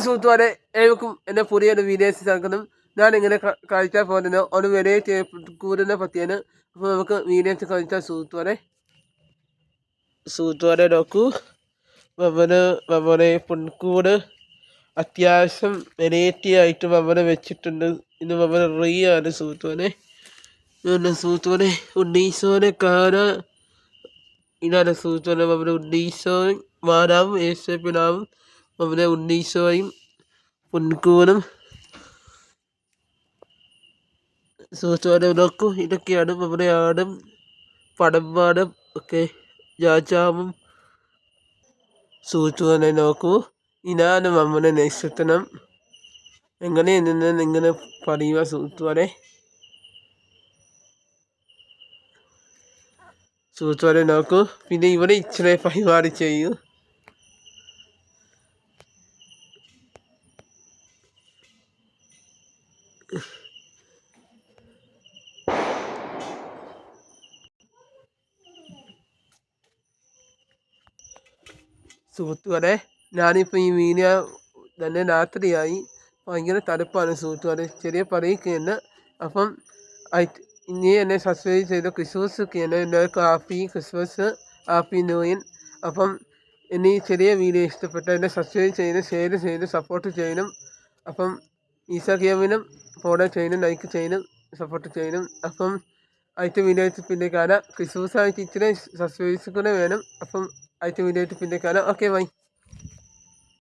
സുഹൃത്തുക്കളെ, ഏവർക്കും എൻ്റെ പുതിയൊരു വീഡിയോസ് ചേർക്കണം. ഞാനിങ്ങനെ കഴിച്ചാൽ പോകുന്നത് ഒരു വലിയ കൂടിനെ പറ്റിയാണ്. അപ്പോൾ നമുക്ക് വീഡിയോസ് കഴിച്ചാൽ സുഹൃത്തുക്കളെ നോക്കൂ. നമ്മുടെ പുൽക്കൂട് അത്യാവശ്യം വെറൈറ്റി ആയിട്ട് വെച്ചിട്ടുണ്ട്. ഇത് റിയാണ് സുഹൃത്തുക്കളെ. ഉണ്ണീശോനെ കാണാൻ ഇതാണ് സുഹൃത്തുക്കളെ. ഉണ്ണീശോയും മാതാവും യേശുപിതാവും ഉണ്ണീശോയും പുൽക്കൂടും സുഹൃത്തുക്കളെ നോക്കൂ. ഇതൊക്കെയാണ് നമ്മുടെ ആടും പടംപാടും ഒക്കെ രാജാവും. സുഹൃത്തുക്കളെ നോക്കൂ, ഇതാണ് നമ്മുടെ നക്ഷത്രം. എങ്ങനെയെന്ന് ഇങ്ങനെ പറയുക സുഹൃത്തുക്കളെ നോക്കൂ. പിന്നെ ഇവിടെ ഇച്ചിരി പരിപാടി ചെയ്യൂ. സുഹൃത്തുക്കളെ, ഞാനിപ്പോൾ ഈ വീഡിയോ തന്നെ രാത്രിയായി, ഭയങ്കര തണുപ്പാണ് സുഹൃത്തുക്കളെ. ചെറിയ പണിയൊക്കെയുണ്ട്. അപ്പം ഇനി എന്നെ സബ്സ്ക്രൈബ് ചെയ്ത് ക്രിസ്മസൊക്കെയാണ്. എല്ലാവർക്കും happy Christmas, happy new year. അപ്പം ഇനി ചെറിയ വീഡിയോ ഇഷ്ടപ്പെട്ട എന്നെ സബ്സ്ക്രൈബ് ചെയ്ത് ഷെയർ ചെയ്ത് സപ്പോർട്ട് ചെയ്യണം. അപ്പം ഇൻസ്റ്റാഗ്രാമിനും ഫോളോ ചെയ്യണം, ലൈക്ക് ചെയ്യണം, സപ്പോർട്ട് ചെയ്യണം. അപ്പം അടുത്ത വീഡിയോ ആയിട്ട് പിന്നെ കാണാം. ക്രിസ്മസ് ആയിട്ട് ഇച്ചിരി സബ്സ്ക്രൈബ്സ് കൂടെ വേണം. അപ്പം അടുത്ത വീഡിയോ ആയിട്ട് പിന്നെ കാണാം. Okay, by.